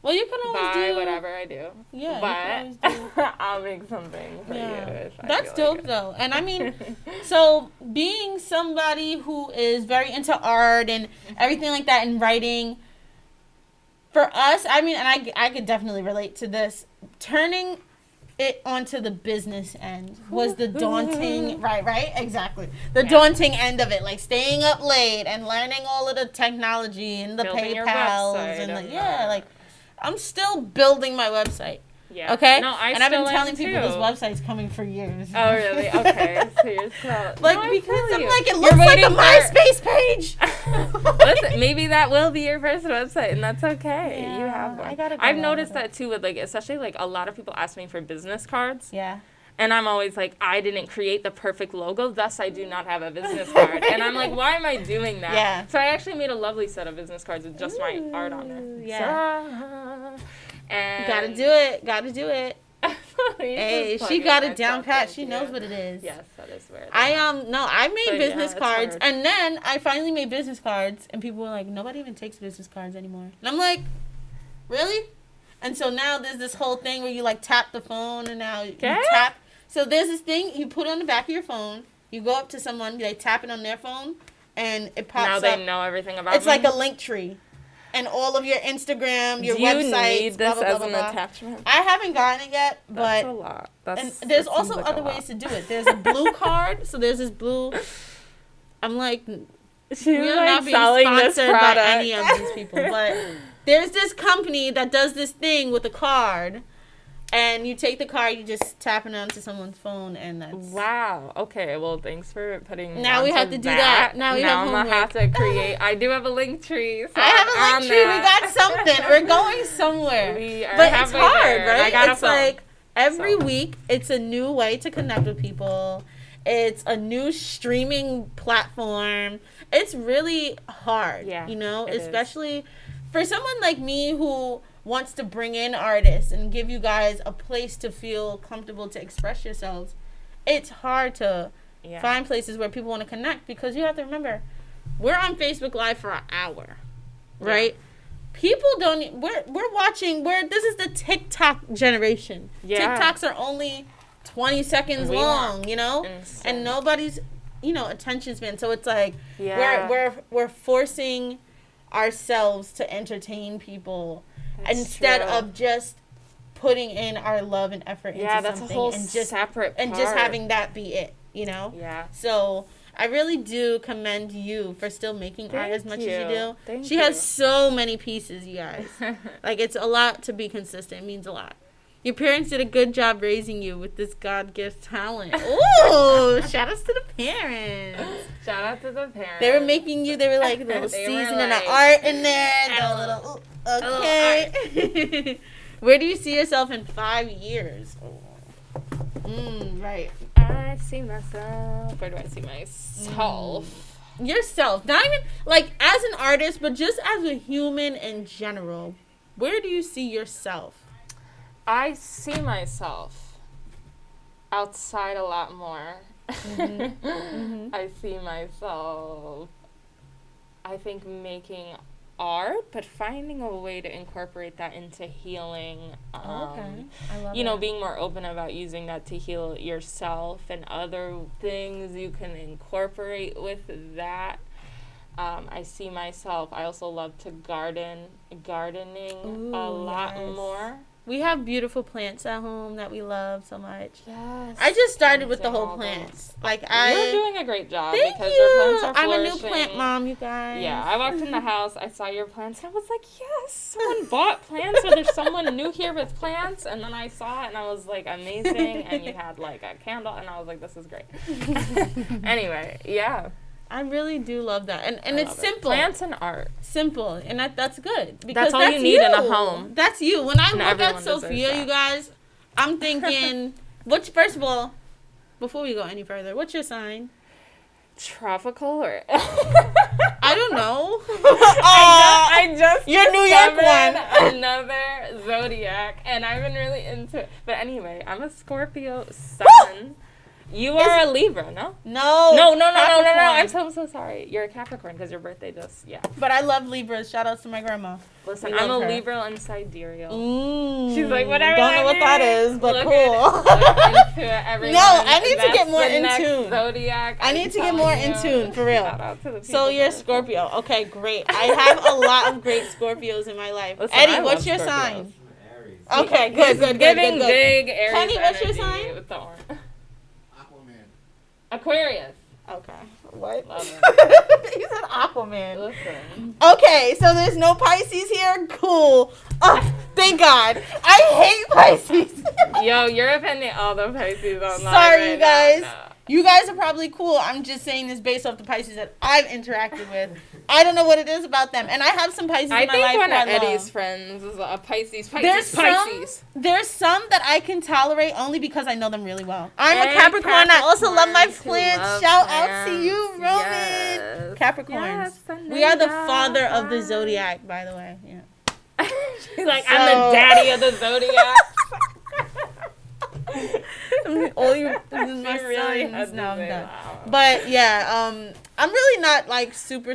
well, you can always buy whatever I do. Yeah, but I'll make something for you. That's dope, though. And I mean, so being somebody who is very into art and everything like that and writing, for us, I mean, and I could definitely relate to this, turning it onto the business end was the daunting exactly the daunting end of it, like staying up late and learning all of the technology and the building PayPals and like I'm still building my website. Yeah. Okay. No, and I've been telling people this website's coming for years. Oh really? Okay. So you're still because I'm like, it looks like a MySpace page. Listen, maybe that will be your first website, and that's okay. Yeah, you have one. I've noticed that too with, like, especially, like, a lot of people ask me for business cards. Yeah. And I'm always like, I didn't create the perfect logo, thus I do not have a business card. And I'm like, why am I doing that? Yeah. So I actually made a lovely set of business cards with just my art on it. Yeah. And Gotta do it. Hey, she got it down pat. She knows what it is. Yes, that is where I made business cards, hard. and then I finally made business cards, and people were like, nobody even takes business cards anymore. And I'm like, really? And so now there's this whole thing where you, like, tap the phone, and now you tap. So there's this thing you put on the back of your phone. You go up to someone, they tap it on their phone, and it pops up. Now they know everything about It's me? like a link tree. And all of your Instagram, your websites, need this blah, blah, as blah, an blah. attachment? I haven't gotten it yet, but... That's a lot. And there's also other ways to do it. There's a blue card. So there's this blue... I'm like... We're not being sponsored by any of these people. But there's this company that does this thing with a card. And you take the card, you just tap it onto someone's phone, and that's... Wow. Okay, well, thanks for putting... Now we have to do that. Now we have I'm going to have to create... I do have a link tree. So I have a link tree. We got something. We're going somewhere. But it's hard, right? It's like every week, it's a new way to connect with people. It's a new streaming platform. It's really hard, you know? Especially for someone like me who... wants to bring in artists and give you guys a place to feel comfortable to express yourselves. It's hard to find places where people want to connect, because you have to remember, we're on Facebook Live for an hour, right? People don't... We're watching... This is the TikTok generation. Yeah. TikToks are only 20 seconds long, you know? Insane. And nobody's, attention span. So it's like we're forcing ourselves to entertain people. That's instead of just putting in our love and effort into something. That's a whole and just, separate part. And just having that be it, Yeah. So I really do commend you for still making art as much as you do. She has so many pieces, you guys. Like, it's a lot to be consistent. It means a lot. Your parents did a good job raising you with this God-gift talent. Ooh, shout outs to the parents. Shout out to the parents. They were making you, they were like a little seasoning of art in there. A little, okay. Where do you see yourself in 5 years? Right. I see myself. Where do I see myself? Yourself. Not even, like, as an artist, but just as a human in general. Where do you see yourself? I see myself outside a lot more. I see myself, I think, making art, but finding a way to incorporate that into healing. I love that. Being more open about using that to heal yourself and other things you can incorporate with that. I see myself. I also love to gardening a lot more. We have beautiful plants at home that we love so much. Yes. I just started with the whole plants. You're doing a great job. Thank because you. Your plants are I'm flourishing. a new plant mom, you guys. Yeah, I walked in the house, I saw your plants, and I was like, yes, someone bought plants, or there's someone new here with plants. And then I saw it, and I was like, amazing. And you had, like, a candle, and I was like, this is great. Anyway, yeah. I really do love that. And it's simple. Plants and art. Simple. And that's good. Because that's all you need in a home. That's you. When I look at Sofeia, you guys, I'm thinking, first of all, before we go any further, what's your sign? Tropical or... I don't know. I just your New York one. Another zodiac, and I've been really into it. But anyway, I'm a Scorpio sun. You are a Libra, no? No. I'm so sorry. You're a Capricorn because your birthday just, But I love Libras. Shout outs to my grandma. Listen, I'm a Libra and sidereal. She's like, whatever. Don't know what that is, but look cool. Into it, everyone. No, I need to get more in tune. Zodiac. I need to get more in tune, for real. Shout out to the people. So you're Scorpio. Okay, great. I have a lot of great Scorpios in my life. Listen, Eddie, what's your sign? Aries. Okay, good. Giving big Aries Kenny, what's your energy sign? with the orange. Aquaman. Aquarius. Okay. What? Love it. He said Aquaman. Listen. Okay, so there's no Pisces here? Cool. Oh, thank God. I hate Pisces. Yo, you're offending all the Pisces online. Sorry, you guys. You guys are probably cool. I'm just saying this based off the Pisces that I've interacted with. I don't know what it is about them. And I have some Pisces in my life. I think one of Eddie's love. Friends is a Pisces. There's some that I can tolerate only because I know them really well. I'm a Capricorn. I also love my plants. Shout out to you, Roman. Yes. Capricorns. Yes, we are the father of the zodiac, by the way. Yeah. She's like, I'm the daddy of the zodiac. All you my really sons. No, I'm done. Wow. But yeah, I'm really not like super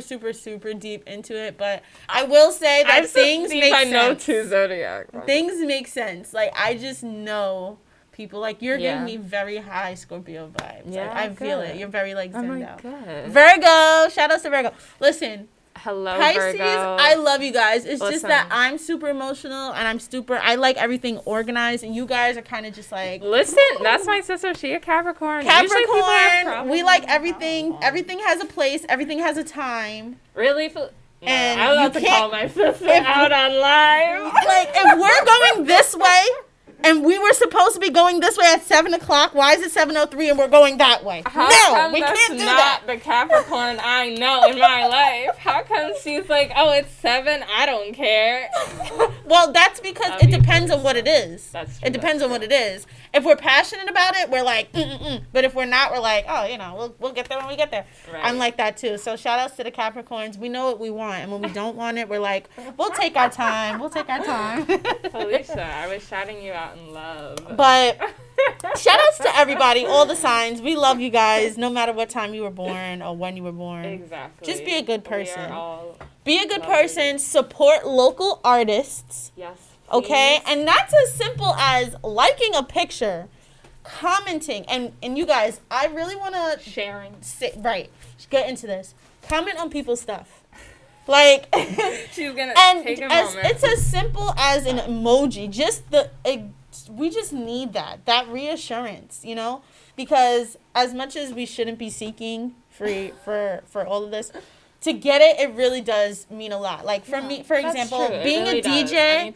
deep into it, but I will say that things make sense. I know two zodiac. Things make sense. Like I just know people. Like you're giving me very high Scorpio vibes. Yeah, like, I feel it. You're very like zened out. Good. Virgo. Shout outs to Virgo. Listen. Hello, Pisces, Virgo. I love you guys. It's just that I'm super emotional and I like everything organized, and you guys are kind of just like. Listen, that's my sister. She a Capricorn. Capricorn. We like everything. Everything has a place. Everything has a time. Really? And I love to call my sister out on live. Like, if we're going this way, and we were supposed to be going this way at 7 o'clock. Why is it 7:03 and we're going that way? No, we can't do that. That's not the Capricorn I know in my life. How come she's like, oh, it's 7? I don't care. Well, that's because it depends on what it is. That's true. It depends on what it is. If we're passionate about it, we're like, But if we're not, we're like, oh, you know, we'll get there when we get there. Right. I'm like that too. So shout outs to the Capricorns. We know what we want. And when we don't want it, we're like, we'll take our time. Felicia, I was shouting you out in love. But shout outs to everybody, all the signs. We love you guys, no matter what time you were born or when you were born. Exactly. Just be a good person. Be a good person. Support local artists. Yes. Okay? And that's as simple as liking a picture, commenting, and you guys, I really want to sharing. Get into this. Comment on people's stuff. Like she's gonna take a moment. It's as simple as an emoji. We just need that reassurance, you know, because as much as we shouldn't be seeking for all of this, to get it really does mean a lot. Like for me, for example, being really a DJ,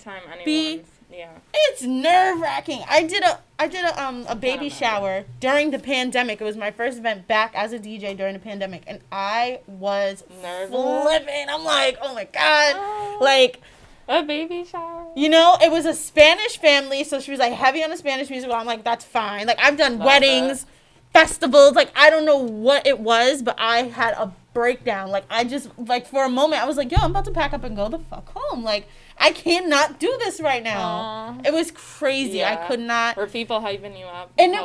it's nerve-wracking. I did a baby shower during the pandemic. It was my first event back as a DJ during the pandemic, and I was flipping. I'm like, oh my god, like a baby shower. You know, it was a Spanish family, so she was like heavy on the Spanish music. I'm like, that's fine. Like I've done weddings, festivals. Like I don't know what it was, but I had a breakdown. Like I just like for a moment I was like, yo, I'm about to pack up and go the fuck home. Like I cannot do this right now. Aww. It was crazy. I could not. Were people hyping you up? And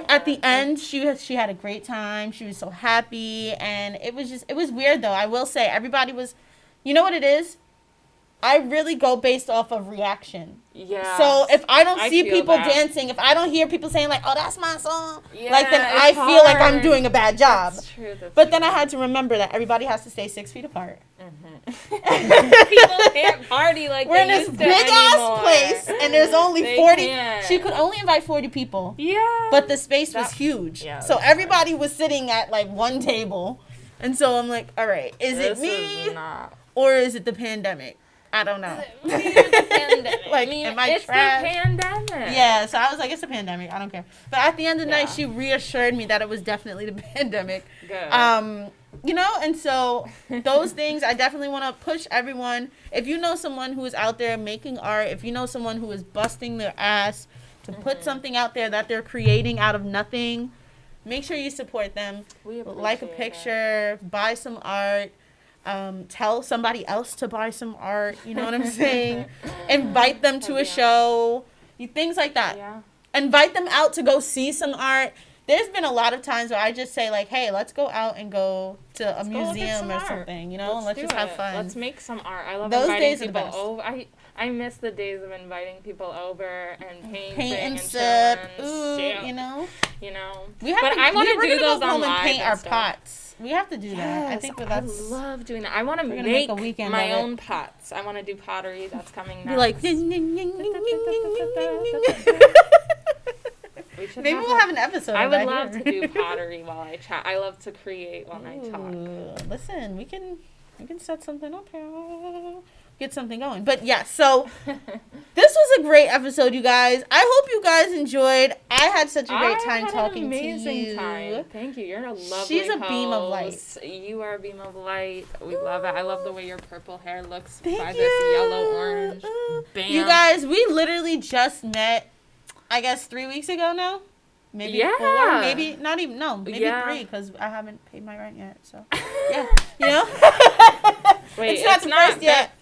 at the end, she had a great time. She was so happy, and it was weird though. I will say everybody was, you know what it is? I really go based off of reaction. Yeah. So if I don't see people dancing, if I don't hear people saying like, "Oh, that's my song," like then I feel like I'm doing a bad job. That's true. But then I had to remember that everybody has to stay 6 feet apart. People can't party like we're in this big ass place, and there's only 40. She could only invite 40 people. Yeah. But the space was huge, so everybody was sitting at like one table, and so I'm like, all right, is it me or is it the pandemic? I don't know. Like, am I trash? It's the pandemic. Yeah, so I was like, it's a pandemic. I don't care. But at the end of the night, she reassured me that it was definitely the pandemic. Good. You know, and so those things, I definitely want to push everyone. If you know someone who is out there making art, if you know someone who is busting their ass to put something out there that they're creating out of nothing, make sure you support them. Like a picture, buy some art. Tell somebody else to buy some art, you know what I'm saying? Invite them to a show, things like that. Yeah. Invite them out to go see some art. There's been a lot of times where I just say like, hey, let's go out and go to a museum or something, you know, and let's just have fun. Let's make some art. I love those days people over. I miss the days of inviting people over and paint and sip. Ooh, you know. We want to do those home online and paint our pots. We have to do that. I think I love doing that. I want to make my own pots. I want to do pottery. That's coming now. Be like, maybe we'll have an episode. I would love to do pottery while I chat. I love to create while I talk. Listen, we can We can set something up here. Get something going. But yeah, so this was a great episode, you guys. I hope you guys enjoyed. I had such a great time talking to you. Amazing time. Thank you. You're a lovely She's a host. beam of light. You are a beam of light. We love it. I love the way your purple hair looks Thank by you. this yellow orange. Bam. You guys, we literally just met, I guess, 3 weeks ago now. Maybe 4, maybe not even, no, maybe 3, because I haven't paid my rent yet, so, yeah, you know? Wait, it's not the first yet.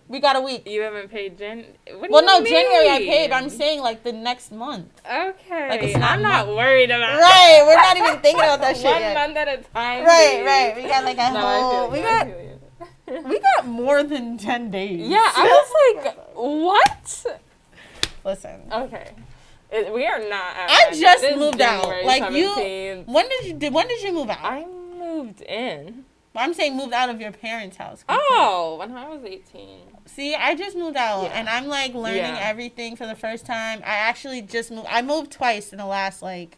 We got a week. You haven't paid January, I paid, but I'm saying, like, the next month. Okay. Like, it's not I'm not worried about Right, we're not even thinking about that shit 1 yet. month at a time. Right, we got, like, a whole, we got more than 10 days. Yeah, I was like, what? Listen. Okay. We are not at I just this moved out. January Like 17th. when did you move out? I moved in. I'm saying moved out of your parents' house. Oh, when I was 18. See, I just moved out and I'm like learning everything for the first time. I actually just moved. I moved twice in the last like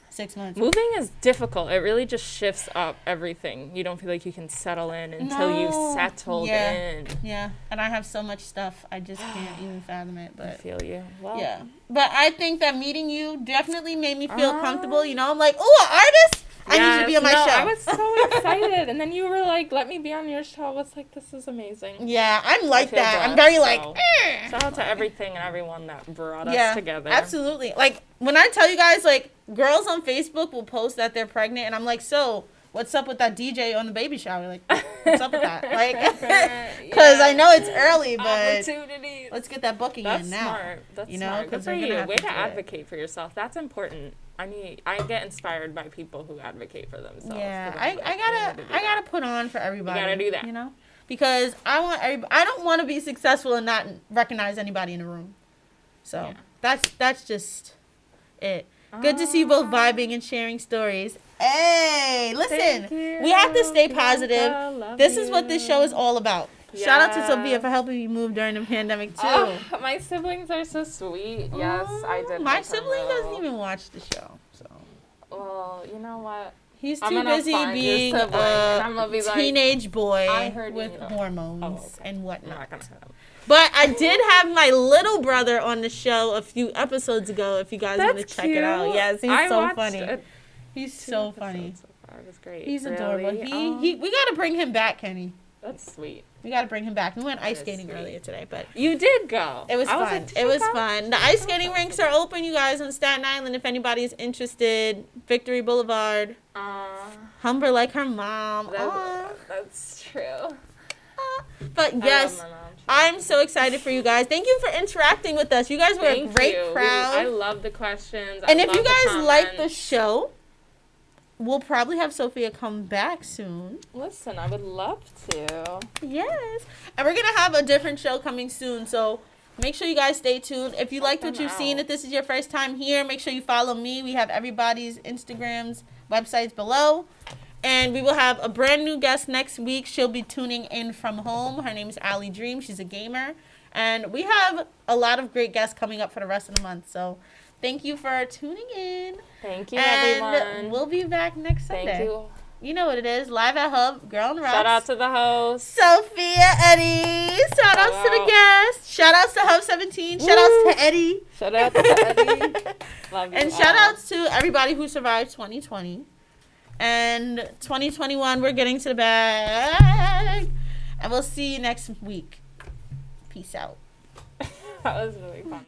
6 months. Moving is difficult. It really just shifts up everything. You don't feel like you can settle in until you've settled in. Yeah, and I have so much stuff. I just can't even fathom it. But I feel you. Well, yeah, but I think that meeting you definitely made me feel comfortable. You know, I'm like, oh, an artist. I need you to be on my show. I was so excited. And then you were like, let me be on your show. I was like, this is amazing. Yeah, I'm like that. Blessed, I'm very so. like, shout out to everything and everyone that brought us together. Absolutely. Like, when I tell you guys, like, girls on Facebook will post that they're pregnant, and I'm like, so, what's up with that DJ on the baby shower? Like, what's up with that? Like, because I know it's early, but let's get that booking in now. Smart. That's you know, smart. Good for you. Way to advocate for yourself. That's important. I get inspired by people who advocate for themselves. Yeah, I gotta put on for everybody. You gotta do that. You know, because I don't want to be successful and not recognize anybody in the room. So that's just it. Good to see you both vibing and sharing stories. Hey, listen, we have to stay positive. This is what this show is all about. Yes. Shout out to Sofeia for helping me move during the pandemic too. My siblings are so sweet. Yes, I did. My sibling doesn't even watch the show. So. Well, you know what? He's too busy being a teenage boy with hormones and whatnot. But I did have my little brother on the show a few episodes ago. If you guys want to check it out, yes, he's so funny. He's so funny. So far. It was great. He's adorable. We gotta bring him back, Kenny. That's sweet. We gotta bring him back. We went ice skating earlier today, but you did go. It was fun. It was fun. The ice skating rinks are open, you guys, on Staten Island. If anybody is interested, Victory Boulevard. Humber like her mom. That's true. But yes, I'm so excited for you guys. Thank you for interacting with us. You guys were a great crowd. I love the questions. And if you guys like the show, we'll probably have Sofeia come back soon. Listen, I would love to. Yes. And we're going to have a different show coming soon. So make sure you guys stay tuned. If you liked what you've seen, if this is your first time here, make sure you follow me. We have everybody's Instagrams, websites below. And we will have a brand new guest next week. She'll be tuning in from home. Her name is Allie Dream. She's a gamer. And we have a lot of great guests coming up for the rest of the month. So thank you for tuning in. Thank you, everyone. And we'll be back next Sunday. Thank you. You know what it is. Live at Hub, Girl and Rocks. Shout out to the host. Sofeia, Eddy. Shout outs to the guests. Shout outs to Hub 17. Shout outs to Eddy. Shout out to Eddy. Love you. And shout outs to everybody who survived 2020. And 2021, we're getting to the bag. And we'll see you next week. Peace out. That was really fun.